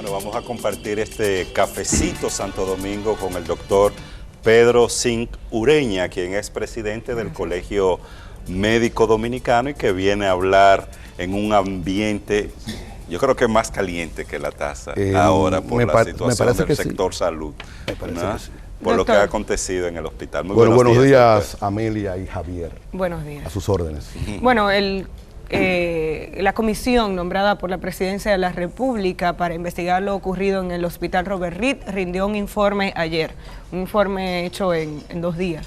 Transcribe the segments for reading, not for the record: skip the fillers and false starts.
Bueno, vamos a compartir este cafecito Santo Domingo con el doctor Pedro Zinc Ureña, quien es presidente del Colegio Médico Dominicano y que viene a hablar en un ambiente, yo creo que más caliente que la taza ahora por la situación del sector salud, por lo que ha acontecido en el hospital. Muy buenos días, Amelia y Javier. Buenos días. A sus órdenes. Bueno, la comisión nombrada por la Presidencia de la República para investigar lo ocurrido en el Hospital Robert Reed rindió un informe ayer, un informe hecho en 2 días,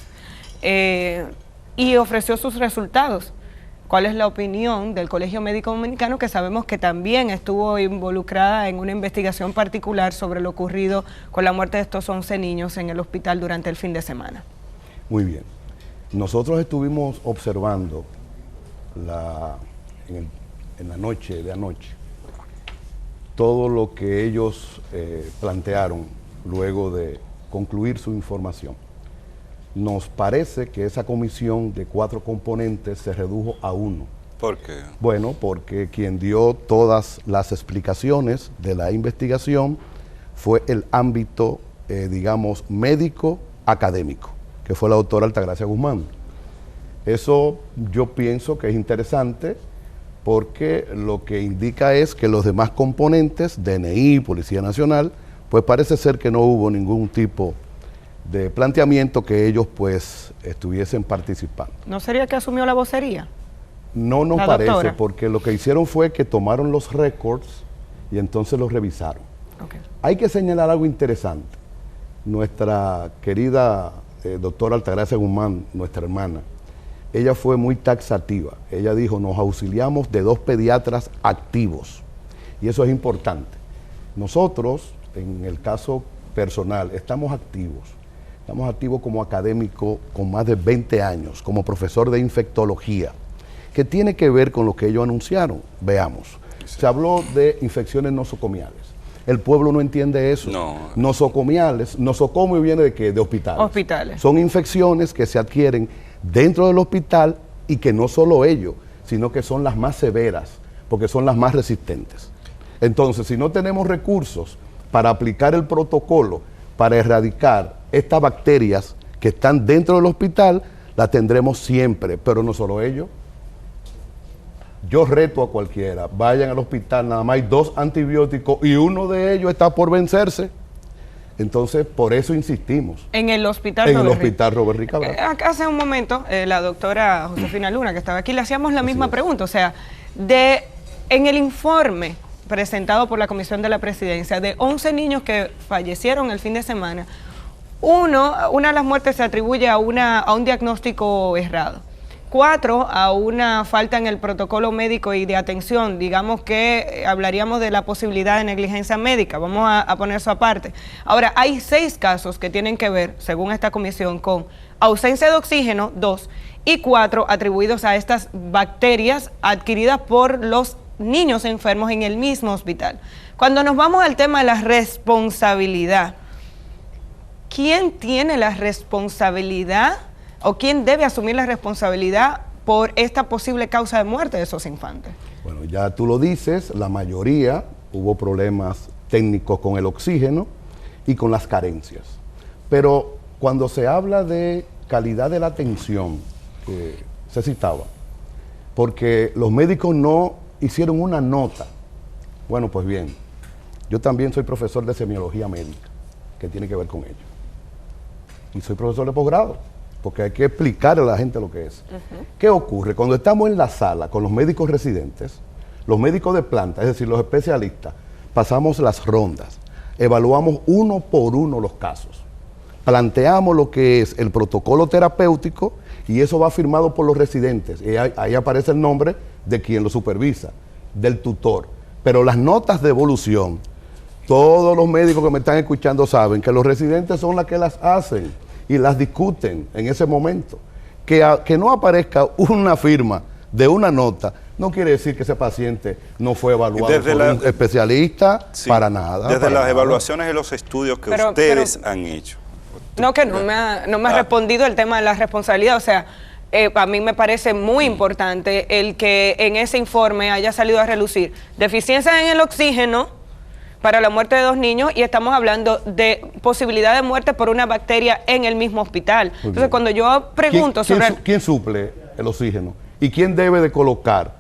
y ofreció sus resultados. ¿Cuál es la opinión del Colegio Médico Dominicano, que sabemos que también estuvo involucrada en una investigación particular sobre lo ocurrido con la muerte de estos 11 niños en el hospital durante el fin de semana? Muy bien. Nosotros estuvimos observando en la noche de anoche todo lo que ellos plantearon luego de concluir su información. Nos parece que esa comisión de 4 componentes se redujo a 1. ¿Por qué? Bueno, porque quien dio todas las explicaciones de la investigación fue el ámbito, digamos, médico académico, que fue la doctora Altagracia Guzmán. Eso yo pienso que es interesante porque lo que indica es que los demás componentes, DNI, Policía Nacional, pues parece ser que no hubo ningún tipo de planteamiento que ellos pues estuviesen participando. ¿No sería que asumió la vocería? No nos parece, porque lo que hicieron fue que tomaron los récords y entonces los revisaron. Okay. Hay que señalar algo interesante. Nuestra querida doctora Altagracia Guzmán, nuestra hermana, ella fue muy taxativa. Ella dijo, nos auxiliamos de 2 pediatras activos. Y eso es importante. Nosotros, en el caso personal, estamos activos. Estamos activos como académico con más de 20 años, como profesor de infectología, que tiene que ver con lo que ellos anunciaron. Veamos. Sí. Se habló de infecciones nosocomiales. El pueblo no entiende eso. No. Nosocomiales, nosocomio viene ¿de qué? De hospitales. Hospitales. Son infecciones que se adquieren dentro del hospital y que no solo ello, sino que son las más severas, porque son las más resistentes. Entonces, si no tenemos recursos para aplicar el protocolo, para erradicar estas bacterias que están dentro del hospital, las tendremos siempre, pero no solo ello. Yo reto a cualquiera, vayan al hospital, nada más hay 2 antibióticos y uno de ellos está por vencerse. Entonces, por eso insistimos. En el hospital Robert Reed Cabral. Hace un momento, la doctora Josefina Luna, que estaba aquí, le hacíamos la misma pregunta. O sea, en el informe presentado por la Comisión de la Presidencia, de 11 niños que fallecieron el fin de semana, una de las muertes se atribuye a un diagnóstico errado. 4 a una falta en el protocolo médico y de atención, digamos que hablaríamos de la posibilidad de negligencia médica, vamos a poner eso aparte. Ahora, hay 6 casos que tienen que ver, según esta comisión, con ausencia de oxígeno, 2, y 4 atribuidos a estas bacterias adquiridas por los niños enfermos en el mismo hospital. Cuando nos vamos al tema de la responsabilidad, ¿quién tiene la responsabilidad o quién debe asumir la responsabilidad por esta posible causa de muerte de esos infantes? Bueno, ya tú lo dices, la mayoría hubo problemas técnicos con el oxígeno y con las carencias. Pero cuando se habla de calidad de la atención, que se citaba, porque los médicos no hicieron una nota. Bueno, pues bien, yo también soy profesor de semiología médica, que tiene que ver con ello. Y soy profesor de posgrado, porque hay que explicarle a la gente lo que es. ¿Qué ocurre? Cuando estamos en la sala con los médicos residentes, los médicos de planta, es decir, los especialistas, pasamos las rondas, evaluamos uno por uno los casos, planteamos lo que es el protocolo terapéutico y eso va firmado por los residentes. Y ahí aparece el nombre de quien lo supervisa, del tutor. Pero las notas de evolución, todos los médicos que me están escuchando saben que los residentes son las que las hacen y las discuten en ese momento. Que no aparezca una firma de una nota no quiere decir que ese paciente no fue evaluado por un especialista, sí, para nada. Desde las evaluaciones y los estudios que ustedes han hecho. No, que no me ha respondido el tema de la responsabilidad. O sea, a mí me parece muy importante el que en ese informe haya salido a relucir deficiencias en el oxígeno, para la muerte de 2 niños y estamos hablando de posibilidad de muerte por una bacteria en el mismo hospital. Entonces, cuando yo pregunto ¿Quién suple el oxígeno? ¿Y quién debe de colocar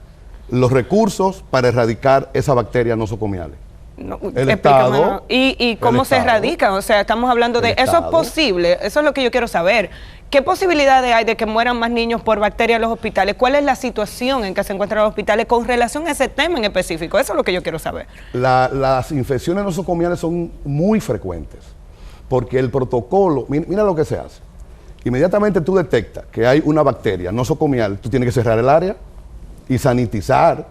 los recursos para erradicar esa bacteria nosocomiales? No, el Estado. ¿Y cómo se erradica? O sea, estamos hablando de... ¿Eso es posible? Eso es lo que yo quiero saber. ¿Qué posibilidades hay de que mueran más niños por bacterias en los hospitales? ¿Cuál es la situación en que se encuentran los hospitales con relación a ese tema en específico? Eso es lo que yo quiero saber. Las infecciones nosocomiales son muy frecuentes, porque el protocolo, mira lo que se hace. Inmediatamente tú detectas que hay una bacteria nosocomial, tú tienes que cerrar el área y sanitizar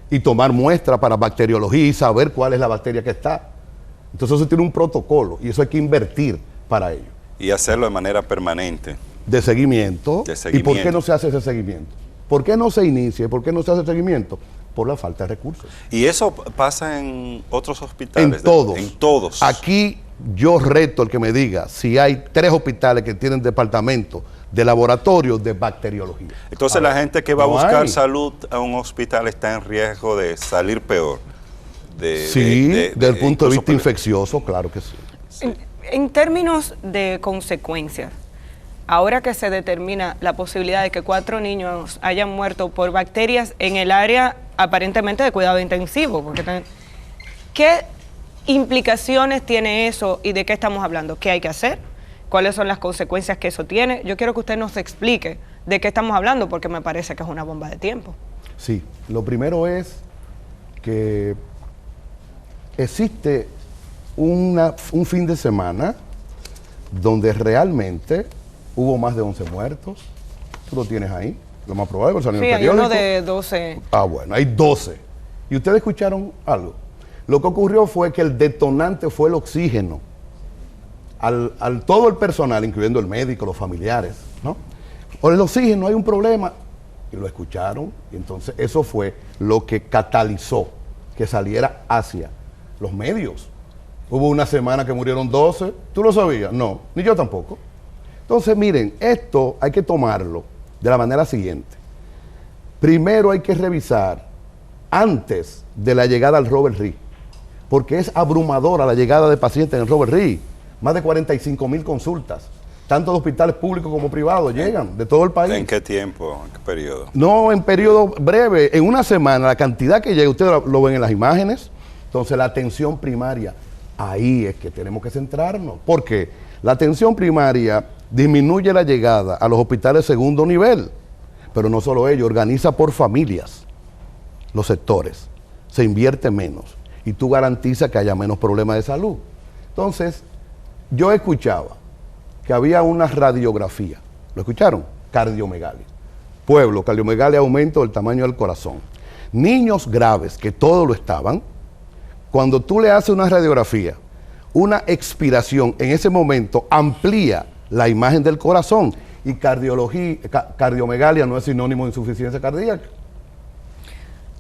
y tomar muestra para bacteriología y saber cuál es la bacteria que está. Entonces eso tiene un protocolo y eso hay que invertir para ello. Y hacerlo de manera permanente. De seguimiento. ¿Y por qué no se hace ese seguimiento? ¿Por qué no se inicia? ¿Por qué no se hace seguimiento? Por la falta de recursos. ¿Y eso pasa en otros hospitales? En todos. En todos. Aquí yo reto al que me diga si hay 3 hospitales que tienen departamento de laboratorio de bacteriología. Entonces la gente que va a buscar salud a un hospital está en riesgo de salir peor. Desde el punto de vista infeccioso, claro que sí. En términos de consecuencias, ahora que se determina la posibilidad de que 4 niños hayan muerto por bacterias en el área aparentemente de cuidado intensivo, porque ¿qué implicaciones tiene eso y de qué estamos hablando? ¿Qué hay que hacer? ¿Cuáles son las consecuencias que eso tiene? Yo quiero que usted nos explique de qué estamos hablando, porque me parece que es una bomba de tiempo. Sí, lo primero es que existe un fin de semana donde realmente hubo más de 11 muertos. Tú lo tienes ahí, lo más probable, porque salió en el periódico. Sí, hay uno de 12. Ah, bueno, hay 12. ¿Y ustedes escucharon algo? Lo que ocurrió fue que el detonante fue el oxígeno. Todo el personal, incluyendo el médico, los familiares, ¿no? Por el oxígeno hay un problema. Y lo escucharon, y entonces eso fue lo que catalizó que saliera hacia los medios. Hubo una semana que murieron 12. ¿Tú lo sabías? No, ni yo tampoco. Entonces, miren, esto hay que tomarlo de la manera siguiente. Primero hay que revisar antes de la llegada al Robert Reed, porque es abrumadora la llegada de pacientes en el Robert Reed. Más de 45,000 consultas, tanto de hospitales públicos como privados llegan de todo el país. ¿En qué tiempo? ¿En qué periodo? No, en periodo breve. En una semana, la cantidad que llega, ustedes lo ven en las imágenes. Entonces, la atención primaria, ahí es que tenemos que centrarnos. Porque la atención primaria disminuye la llegada a los hospitales de segundo nivel. Pero no solo ello, organiza por familias los sectores. Se invierte menos. Y tú garantizas que haya menos problemas de salud. Entonces, yo escuchaba que había una radiografía. ¿Lo escucharon? Cardiomegalia. Pueblo, cardiomegalia, aumento del tamaño del corazón. Niños graves, que todos lo estaban, cuando tú le haces una radiografía, una expiración en ese momento amplía la imagen del corazón. Y cardiomegalia no es sinónimo de insuficiencia cardíaca.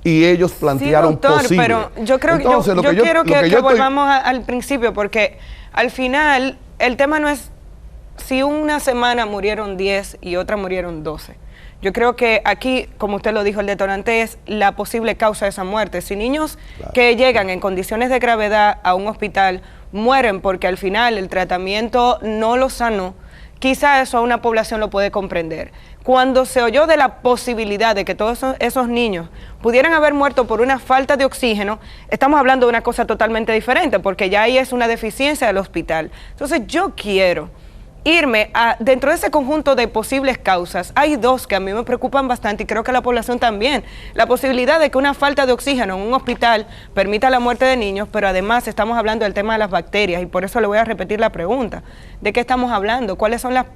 Y ellos plantearon sí, doctor, posible. Pero yo creo Entonces, que yo quiero que volvamos al principio, porque al final el tema no es si una semana murieron 10 y otra murieron 12. Yo creo que aquí, como usted lo dijo, el detonante es la posible causa de esa muerte. Si niños que llegan en condiciones de gravedad a un hospital mueren porque al final el tratamiento no los sanó, quizá eso a una población lo puede comprender. Cuando se oyó de la posibilidad de que todos esos niños pudieran haber muerto por una falta de oxígeno, estamos hablando de una cosa totalmente diferente, porque ya ahí es una deficiencia del hospital. Entonces yo quiero irme dentro de ese conjunto de posibles causas. Hay 2 que a mí me preocupan bastante y creo que la población también. La posibilidad de que una falta de oxígeno en un hospital permita la muerte de niños, pero además estamos hablando del tema de las bacterias y por eso le voy a repetir la pregunta. ¿De qué estamos hablando? ¿Cuáles son las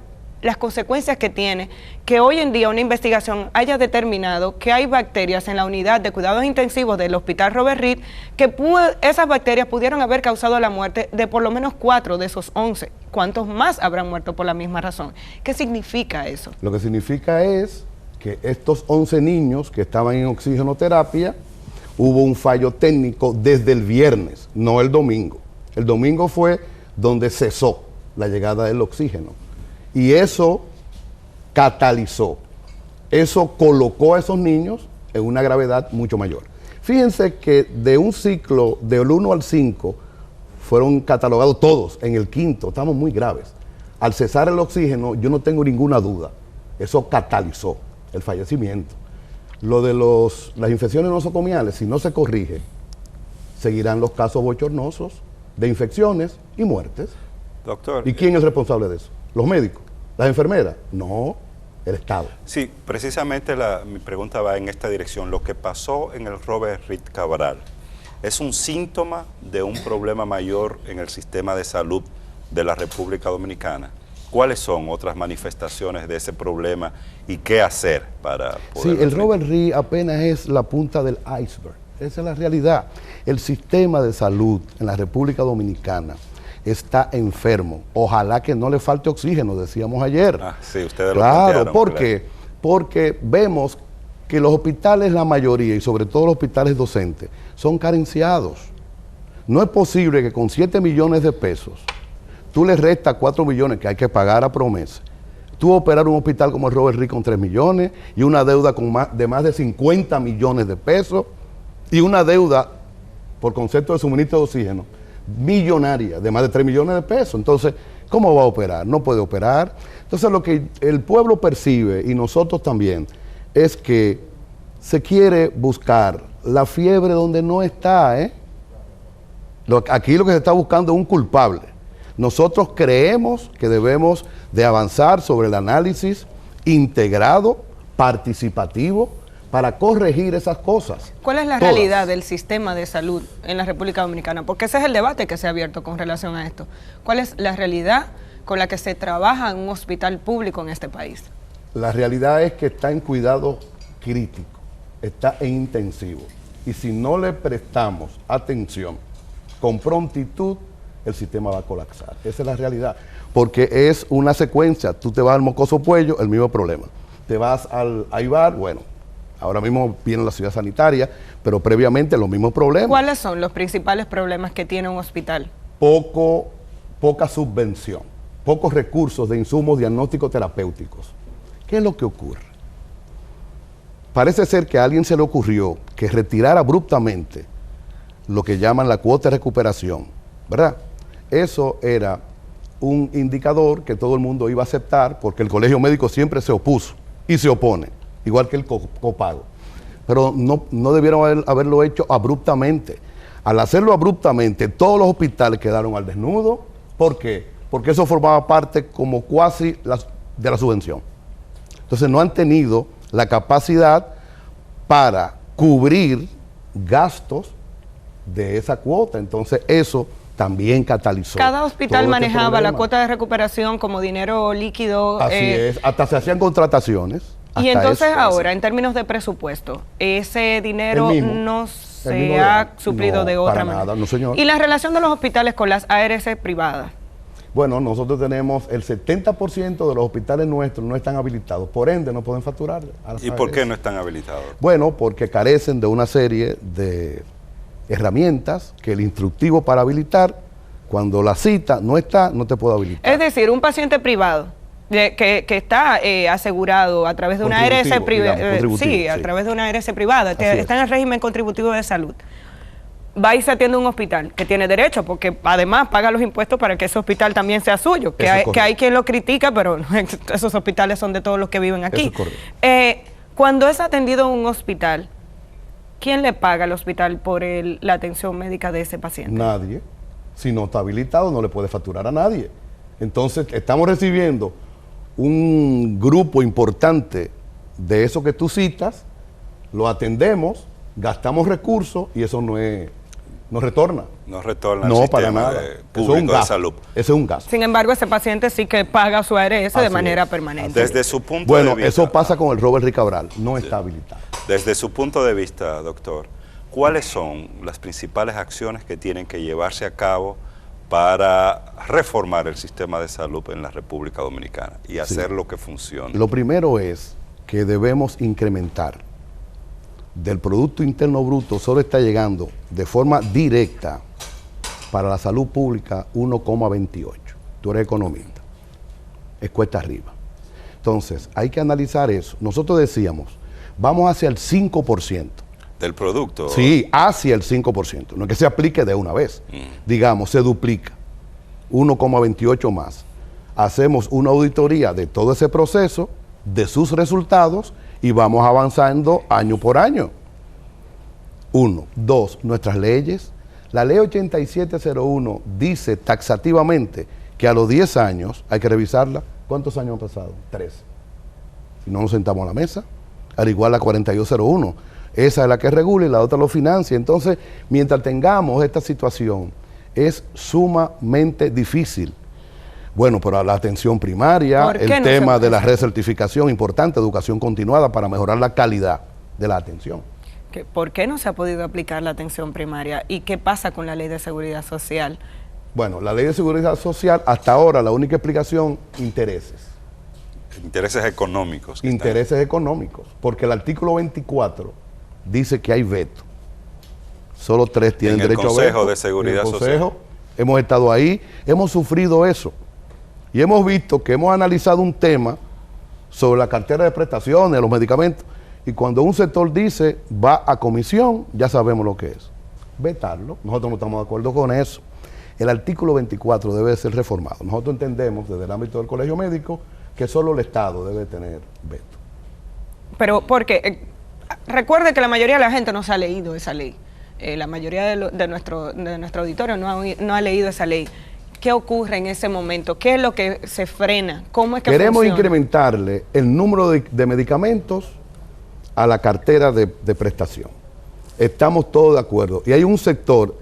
consecuencias que tiene que hoy en día una investigación haya determinado que hay bacterias en la unidad de cuidados intensivos del Hospital Robert Reed, que esas bacterias pudieron haber causado la muerte de por lo menos 4 de esos 11? ¿Cuántos más habrán muerto por la misma razón? ¿Qué significa eso? Lo que significa es que estos 11 niños que estaban en oxigenoterapia, hubo un fallo técnico desde el viernes, no el domingo. El domingo fue donde cesó la llegada del oxígeno. Y eso catalizó, eso colocó a esos niños en una gravedad mucho mayor. Fíjense que de un ciclo del 1 al 5 fueron catalogados todos, en el quinto estamos muy graves. Al cesar el oxígeno, yo no tengo ninguna duda, eso catalizó el fallecimiento. Lo de las infecciones nosocomiales, si no se corrige, seguirán los casos bochornosos de infecciones y muertes. Doctor. ¿Y quién es responsable de eso? ¿Los médicos? ¿Las enfermeras? No, el Estado. Sí, precisamente mi pregunta va en esta dirección. Lo que pasó en el Robert Reed Cabral es un síntoma de un problema mayor en el sistema de salud de la República Dominicana. ¿Cuáles son otras manifestaciones de ese problema y qué hacer para poder... Sí, el Robert Reed apenas es la punta del iceberg. Esa es la realidad. El sistema de salud en la República Dominicana está enfermo. Ojalá que no le falte oxígeno, decíamos ayer. Sí, ustedes lo plantearon. Claro, ¿por qué? Porque vemos que los hospitales, la mayoría, y sobre todo los hospitales docentes, son carenciados. No es posible que con 7 millones de pesos, tú le restas 4 millones que hay que pagar a promesa. Tú operar un hospital como el Robert Reed con 3 millones y una deuda de más de 50 millones de pesos y una deuda por concepto de suministro de oxígeno millonaria de más de 3 millones de pesos. Entonces, ¿cómo va a operar? No puede operar. Entonces, lo que el pueblo percibe y nosotros también es que se quiere buscar la fiebre donde no está, ¿eh? Aquí lo que se está buscando es un culpable. Nosotros creemos que debemos de avanzar sobre el análisis integrado, participativo, para corregir esas cosas. ¿Cuál es la todas. realidad del sistema de salud en la República Dominicana? Porque ese es el debate que se ha abierto con relación a esto. ¿Cuál es la realidad con la que se trabaja en un hospital público en este país? La realidad es que está en cuidado crítico, está en intensivo. Y si no le prestamos atención con prontitud, el sistema va a colapsar. Esa es la realidad. Porque es una secuencia. Tú te vas al Mocoso Puello, el mismo problema. Te vas al Aibar, bueno, ahora mismo viene la ciudad sanitaria, pero previamente los mismos problemas. ¿Cuáles son los principales problemas que tiene un hospital? Poca subvención, pocos recursos de insumos diagnósticos terapéuticos. ¿Qué es lo que ocurre? Parece ser que a alguien se le ocurrió que retirar abruptamente lo que llaman la cuota de recuperación, ¿verdad? Eso era un indicador que todo el mundo iba a aceptar porque el Colegio Médico siempre se opuso y se opone, igual que el copago. Pero no debieron haberlo hecho abruptamente. Al hacerlo abruptamente, todos los hospitales quedaron al desnudo. ¿Por qué? Porque eso formaba parte como cuasi de la subvención. Entonces no han tenido la capacidad para cubrir gastos de esa cuota. Entonces eso también catalizó. Cada hospital manejaba la cuota de recuperación como dinero líquido. Así es, hasta se hacían contrataciones. Y entonces ahora, en términos de presupuesto, ese dinero no se ha suplido de otra manera. Nada, no, señor. ¿Y la relación de los hospitales con las ARS privadas? Bueno, nosotros tenemos el 70% de los hospitales nuestros no están habilitados, por ende no pueden facturar a las ¿Y ARS. por qué no están habilitados? Bueno, porque carecen de una serie de herramientas que el instructivo para habilitar, cuando la cita no está, no te puede habilitar. Es decir, un paciente privado que está asegurado a través de una ARS privada, sí, a través de una ARS privada, está en el régimen contributivo de salud, va y se atiende a un hospital que tiene derecho, porque además paga los impuestos para que ese hospital también sea suyo, que hay quien lo critica, pero esos hospitales son de todos los que viven aquí. Eso es cuando es atendido en un hospital, ¿quién le paga al hospital por la atención médica de ese paciente? Nadie. Si no está habilitado, no le puede facturar a nadie. Entonces, estamos recibiendo un grupo importante de eso que tú citas, lo atendemos, gastamos recursos y eso no retorna. No retorna no, al para sistema nada. público de salud. Eso es un gasto. Sin embargo, ese paciente sí que paga su ARS de manera permanente. Desde su punto de vista. Bueno, eso pasa con el Robert Reed Cabral, no está habilitado. Desde su punto de vista, doctor, ¿cuáles son las principales acciones que tienen que llevarse a cabo para reformar el sistema de salud en la República Dominicana y hacer lo que funcione? Lo primero es que debemos incrementar del Producto Interno Bruto, solo está llegando de forma directa para la salud pública 1,28. Tú eres economista, es cuesta arriba. Entonces, hay que analizar eso. Nosotros decíamos, vamos hacia el 5%. del producto. Sí, hacia el 5%. No es que se aplique de una vez. Digamos, se duplica. 1,28 más. Hacemos una auditoría de todo ese proceso, de sus resultados, y vamos avanzando año por año. 1. 2. Nuestras leyes. La ley 8701 dice taxativamente que a los 10 años hay que revisarla. ¿Cuántos años han pasado? 13. Si no nos sentamos a la mesa, al igual la 4201. Esa es la que regula y la otra lo financia. Entonces, mientras tengamos esta situación, es sumamente difícil. Bueno, pero la atención primaria, el tema de la recertificación, importante, educación continuada para mejorar la calidad de la atención. ¿Por qué no se ha podido aplicar la atención primaria? ¿Y qué pasa con la ley de seguridad social? Bueno, la ley de seguridad social, hasta ahora, la única explicación, intereses. Intereses económicos. Intereses económicos, porque el artículo 24 dice que hay veto. Solo 3 tienen derecho a veto. En el Consejo de Seguridad Social. Hemos estado ahí, hemos sufrido eso. Y hemos visto que hemos analizado un tema sobre la cartera de prestaciones, los medicamentos, y cuando un sector dice va a comisión, ya sabemos lo que es. Vetarlo, nosotros no estamos de acuerdo con eso. El artículo 24 debe ser reformado. Nosotros entendemos desde el ámbito del colegio médico que solo el Estado debe tener veto. Pero porque recuerde que la mayoría de la gente no se ha leído esa ley. La mayoría de nuestro auditorio no ha leído esa ley. ¿Qué ocurre en ese momento? ¿Qué es lo que se frena? ¿Cómo es que queremos funciona? Incrementarle el número de medicamentos a la cartera de prestación. Estamos todos de acuerdo. Y hay un sector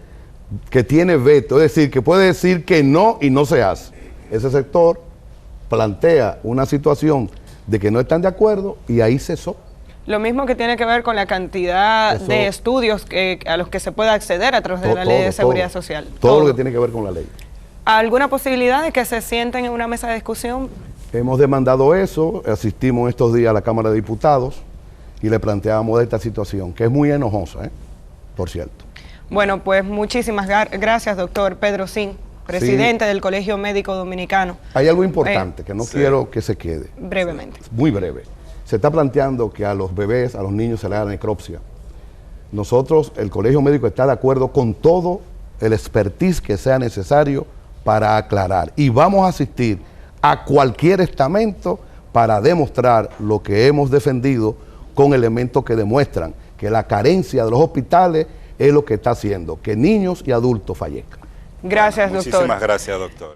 que tiene veto, es decir, que puede decir que no y no se hace. Ese sector plantea una situación de que no están de acuerdo y ahí cesó. Lo mismo que tiene que ver con la cantidad de estudios a los que se puede acceder a través de la Ley de Seguridad Social. Todo lo que tiene que ver con la ley. ¿Alguna posibilidad de que se sienten en una mesa de discusión? Hemos demandado eso, asistimos estos días a la Cámara de Diputados y le planteamos esta situación, que es muy enojosa, por cierto. Bueno, pues muchísimas gracias, doctor Pedro Singh, presidente del Colegio Médico Dominicano. Hay algo importante que no quiero que se quede. Brevemente. Muy breve. Se está planteando que a los bebés, a los niños se le haga necropsia. Nosotros, el Colegio Médico está de acuerdo con todo el expertise que sea necesario para aclarar. Y vamos a asistir a cualquier estamento para demostrar lo que hemos defendido con elementos que demuestran que la carencia de los hospitales es lo que está haciendo que niños y adultos fallezcan. Gracias, doctor. Muchísimas gracias, doctor.